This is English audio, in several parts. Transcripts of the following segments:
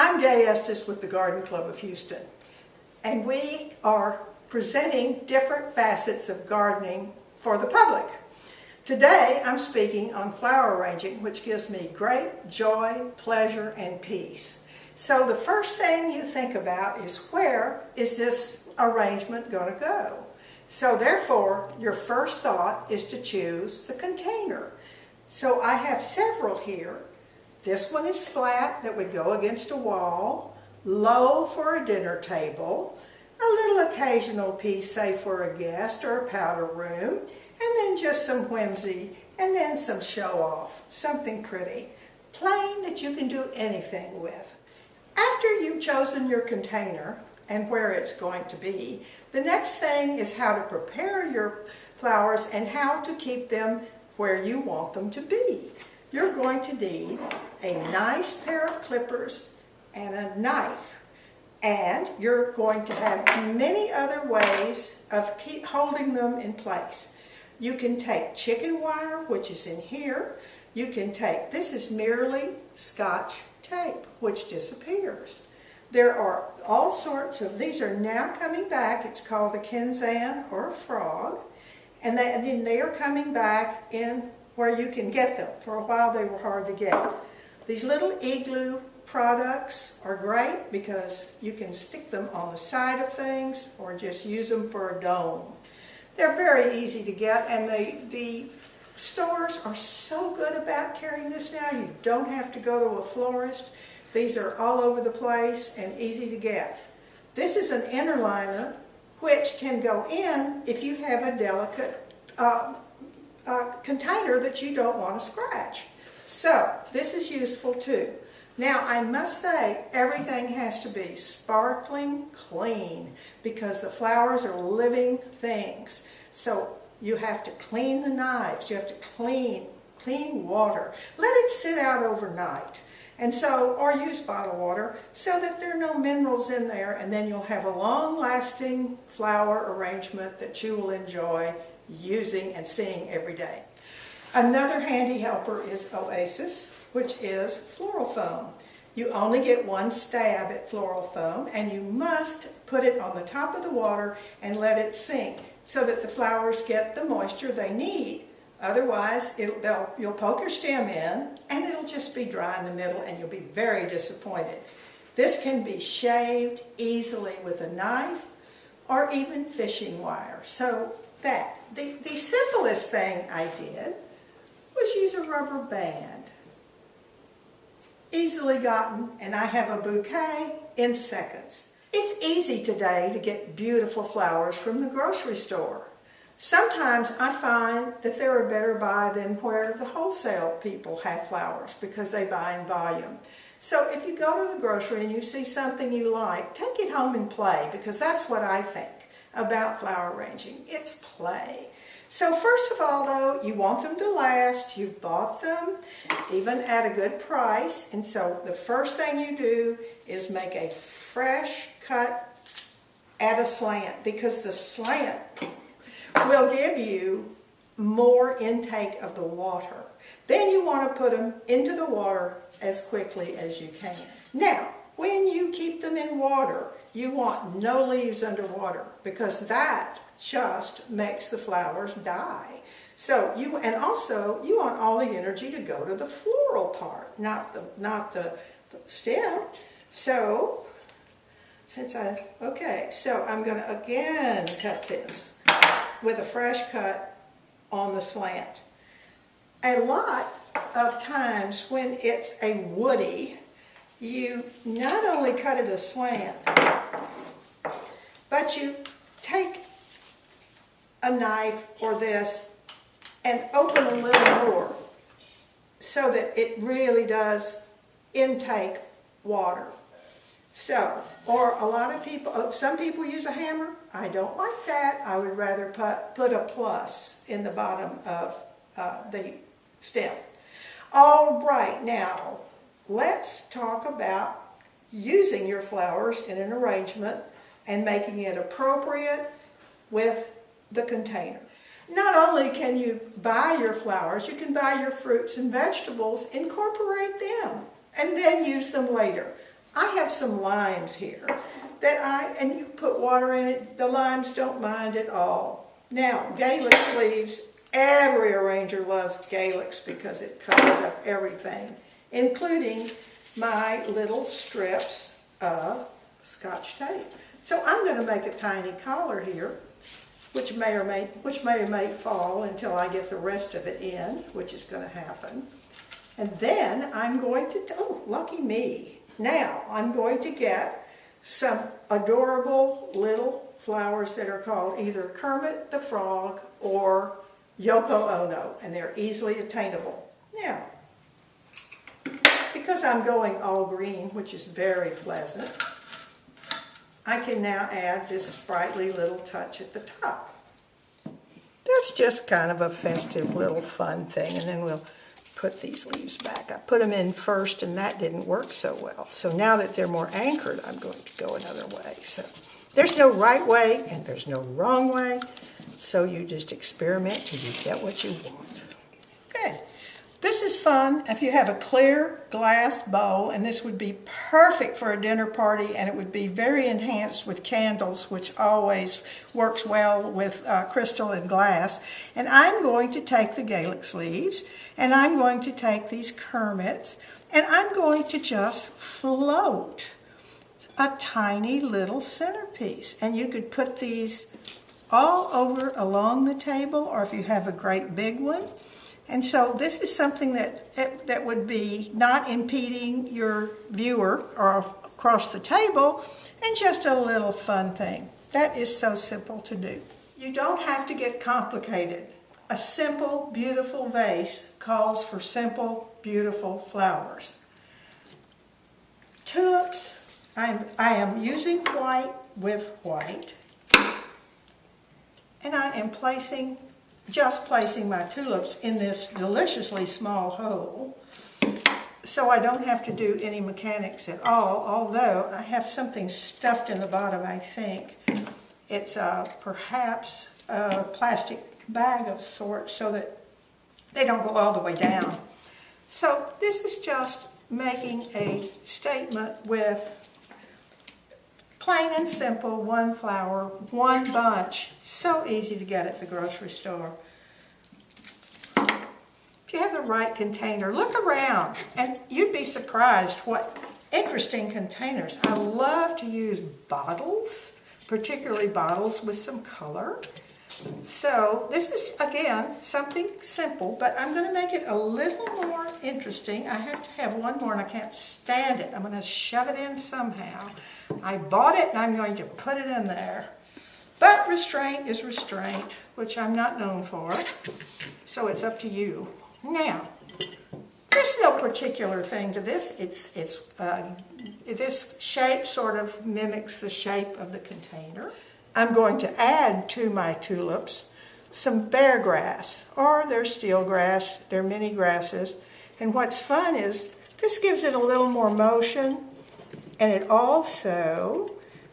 I'm Gay Estes with the Garden Club of Houston, and we are presenting different facets of gardening for the public. Today I'm speaking on flower arranging, which gives me great joy, pleasure, and peace. So the first thing you think about is, where is this arrangement going to go? So therefore, your first thought is to choose the container. So I have several here. This one is flat, that would go against a wall, low for a dinner table, a little occasional piece, say for a guest or a powder room, and then just some whimsy, and then some show off, something pretty, plain that you can do anything with. After you've chosen your container and where it's going to be, the next thing is how to prepare your flowers and how to keep them where you want them to be. You're going to need a nice pair of clippers and a knife. And you're going to have many other ways of holding them in place. You can take chicken wire, which is in here. You can take, this is merely Scotch tape, which disappears. There are all sorts of, these are now coming back. It's called a Kenzan or a frog. And then they are coming back in where you can get them. For a while they were hard to get. These little igloo products are great because you can stick them on the side of things or just use them for a dome. They're very easy to get, and the stores are so good about carrying this now. You don't have to go to a florist. These are all over the place and easy to get. This is an inner liner which can go in if you have a delicate container that you don't want to scratch. So this is useful too. Now I must say, everything has to be sparkling clean because the flowers are living things. So you have to clean the knives, you have to clean water. Let it sit out overnight. And so, or use bottled water so that there are no minerals in there, and then you'll have a long-lasting flower arrangement that you will enjoy using and seeing every day. Another handy helper is Oasis, which is floral foam. You only get one stab at floral foam, and you must put it on the top of the water and let it sink so that the flowers get the moisture they need. Otherwise, you'll poke your stem in and it'll just be dry in the middle and you'll be very disappointed. This can be shaved easily with a knife or even fishing wire. So the simplest thing I did was use a rubber band. Easily gotten, and I have a bouquet in seconds. It's easy today to get beautiful flowers from the grocery store. Sometimes I find that they're a better buy than where the wholesale people have flowers because they buy in volume. So if you go to the grocery and you see something you like, take it home and play, because that's what I think about flower arranging. It's play. So first of all though, you want them to last. You've bought them even at a good price. And so the first thing you do is make a fresh cut at a slant, because the slant will give you more intake of the water. Then you want to put them into the water as quickly as you can. Now, when you keep them in water, you want no leaves underwater, because that just makes the flowers die. So you want all the energy to go to the floral part, not the stem. So so I'm going to again cut this with a fresh cut on the slant. A lot of times when it's a woody, you not only cut it aslant, but you take a knife or this and open a little more so that it really does intake water. So, or a lot of people, some people use a hammer. I don't like that. I would rather put a plus in the bottom of the stem. All right, now let's talk about using your flowers in an arrangement and making it appropriate with the container. Not only can you buy your flowers, you can buy your fruits and vegetables, incorporate them, and then use them later. I have some limes here and you put water in it, the limes don't mind at all. Now, Gaelic leaves, every arranger loves Gaelics because it covers up everything, including my little strips of Scotch tape. So I'm going to make a tiny collar here, which may fall until I get the rest of it in, which is going to happen. And then I'm going to, oh, lucky me. Now I'm going to get some adorable little flowers that are called either Kermit the Frog or Yoko Ono, and they're easily attainable. Now, because I'm going all green, which is very pleasant, I can now add this sprightly little touch at the top. That's just kind of a festive little fun thing, and then we'll put these leaves back. I put them in first and that didn't work so well. So now that they're more anchored, I'm going to go another way. So there's no right way and there's no wrong way. So you just experiment till you get what you want. Okay. This is fun if you have a clear glass bowl, and this would be perfect for a dinner party, and it would be very enhanced with candles, which always works well with crystal and glass. And I'm going to take the Gaelic sleeves, and I'm going to take these Kermits, and I'm going to just float a tiny little centerpiece. And you could put these all over along the table, or if you have a great big one. And so this is something that would be not impeding your viewer or across the table, and just a little fun thing. That is so simple to do. You don't have to get complicated. A simple, beautiful vase calls for simple, beautiful flowers. Tulips, I am using white with white, and I am just placing my tulips in this deliciously small hole, so I don't have to do any mechanics at all, although I have something stuffed in the bottom, I think. It's perhaps a plastic bag of sorts so that they don't go all the way down. So this is just making a statement with plain and simple, one flower, one bunch. So easy to get at the grocery store. If you have the right container, look around and you'd be surprised what interesting containers. I love to use bottles, particularly bottles with some color. So this is, again, something simple, but I'm going to make it a little more interesting. I have to have one more and I can't stand it. I'm going to shove it in somehow. I bought it and I'm going to put it in there. But restraint is restraint, which I'm not known for, so it's up to you. Now, there's no particular thing to this. This shape sort of mimics the shape of the container. I'm going to add to my tulips some bear grass, or they're steel grass, they're mini grasses. And what's fun is this gives it a little more motion, and it also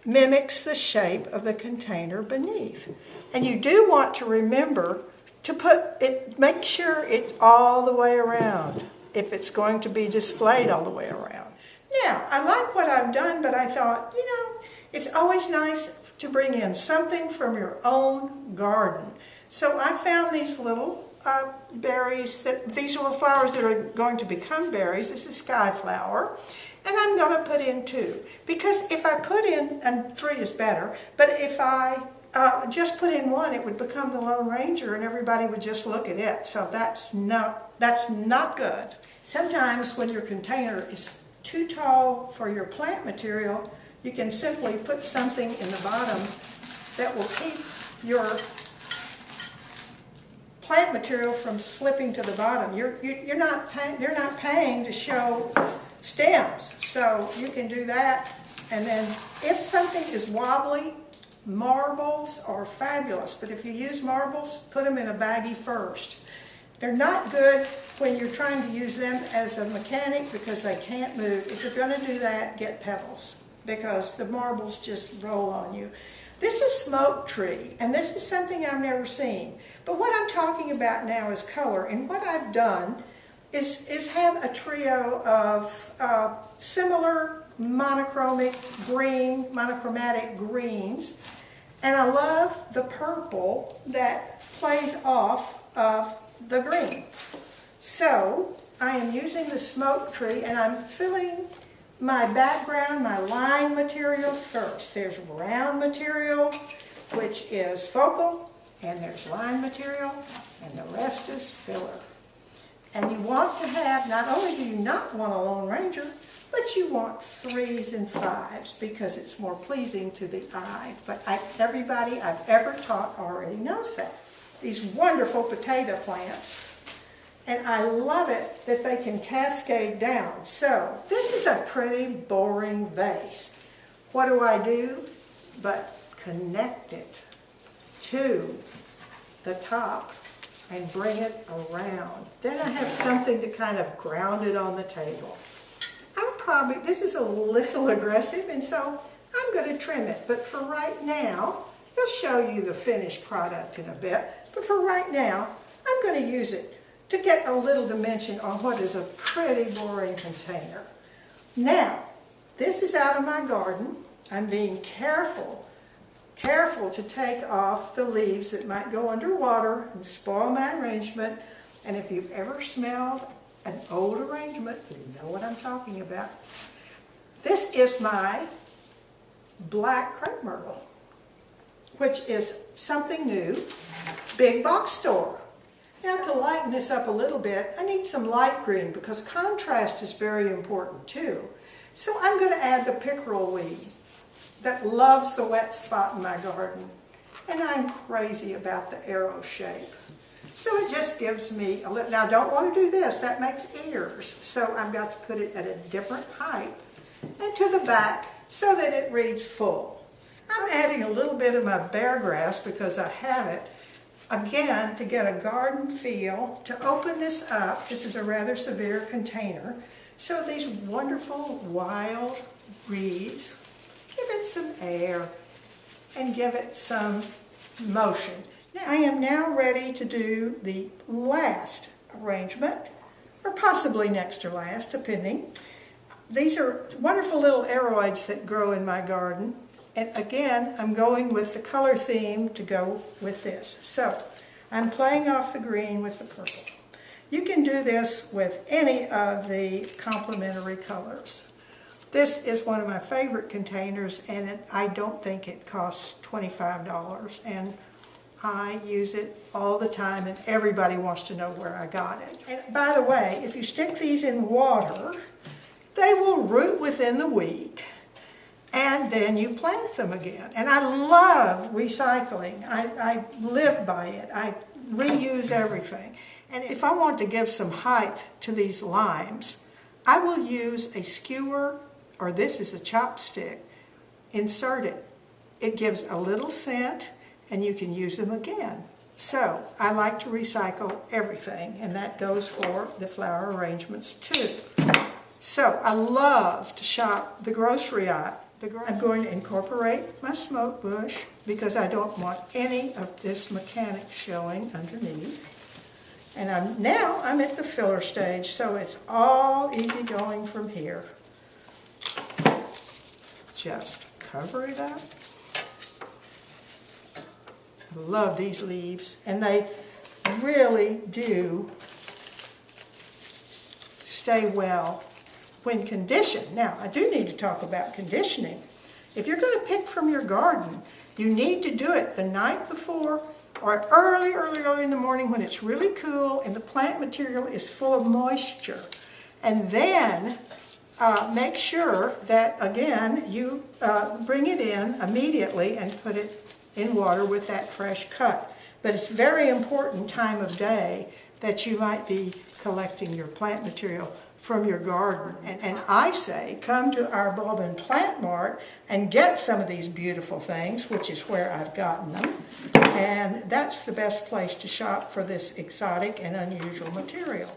mimics the shape of the container beneath. And you do want to remember to make sure it's all the way around if it's going to be displayed all the way around. Now, I like what I've done, but I thought, it's always nice to bring in something from your own garden. So I found these little berries, these are flowers that are going to become berries. This is skyflower. And I'm going to put in 2. Because if I put in, and 3 is better, but if I just put in 1, it would become the Lone Ranger and everybody would just look at it. So that's not good. Sometimes when your container is too tall for your plant material, you can simply put something in the bottom that will keep your plant material from slipping to the bottom. They're not paying to show stems, so you can do that. And then if something is wobbly, marbles are fabulous, but if you use marbles, put them in a baggie first. They're not good when you're trying to use them as a mechanic because they can't move. If you're going to do that, get pebbles because the marbles just roll on you. This is smoke tree, and this is something I've never seen. But what I'm talking about now is color, and what I've done is have a trio of similar monochromatic greens, and I love the purple that plays off of the green. So I am using the smoke tree, and I'm filling my background, my line material first. There's round material, which is focal, and there's line material, and the rest is filler. And you want to have, not only do you not want a Lone Ranger, but you want 3s and 5s because it's more pleasing to the eye. But everybody I've ever taught already knows that. These wonderful potato plants. And I love it that they can cascade down. So this is a pretty boring vase. What do I do but connect it to the top and bring it around? Then I have something to kind of ground it on the table. This is a little aggressive, and so I'm going to trim it. But for right now, I'll show you the finished product in a bit. But for right now, I'm going to use it to get a little dimension on what is a pretty boring container. Now, this is out of my garden. I'm being careful to take off the leaves that might go underwater and spoil my arrangement. And if you've ever smelled an old arrangement, you know what I'm talking about. This is my black crepe myrtle, which is something new, big box store. Now to lighten this up a little bit, I need some light green because contrast is very important too. So I'm going to add the pickerel weed that loves the wet spot in my garden. And I'm crazy about the arrow shape. So it just gives me a little, now I don't want to do this, that makes ears. So I've got to put it at a different height and to the back so that it reads full. I'm adding a little bit of my bear grass because I have it, again, to get a garden feel. To open this up, this is a rather severe container, so these wonderful wild reeds, give it some air and give it some motion. Now, I am now ready to do the last arrangement, or possibly next to last, depending. These are wonderful little aroids that grow in my garden. And again, I'm going with the color theme to go with this. So, I'm playing off the green with the purple. You can do this with any of the complementary colors. This is one of my favorite containers, and I don't think it costs $25. And I use it all the time, and everybody wants to know where I got it. And by the way, if you stick these in water, they will root within the week, and then you plant them again. And I love recycling. I live by it. I reuse everything. And if I want to give some height to these limes, I will use a skewer, or this is a chopstick, insert it. It gives a little scent, and you can use them again. So I like to recycle everything, and that goes for the flower arrangements too. So I love to shop the grocery aisle. I'm going to incorporate my smoke bush because I don't want any of this mechanic showing underneath. And I'm at the filler stage, so it's all easy going from here. Just cover it up. I love these leaves, and they really do stay well when conditioned. Now, I do need to talk about conditioning. If you're going to pick from your garden, you need to do it the night before or early in the morning when it's really cool and the plant material is full of moisture. And then make sure that, again, you bring it in immediately and put it in water with that fresh cut. But it's very important time of day that you might be collecting your plant material from your garden. And I say, come to our Bulb and Plant Mart and get some of these beautiful things, which is where I've gotten them. And that's the best place to shop for this exotic and unusual material.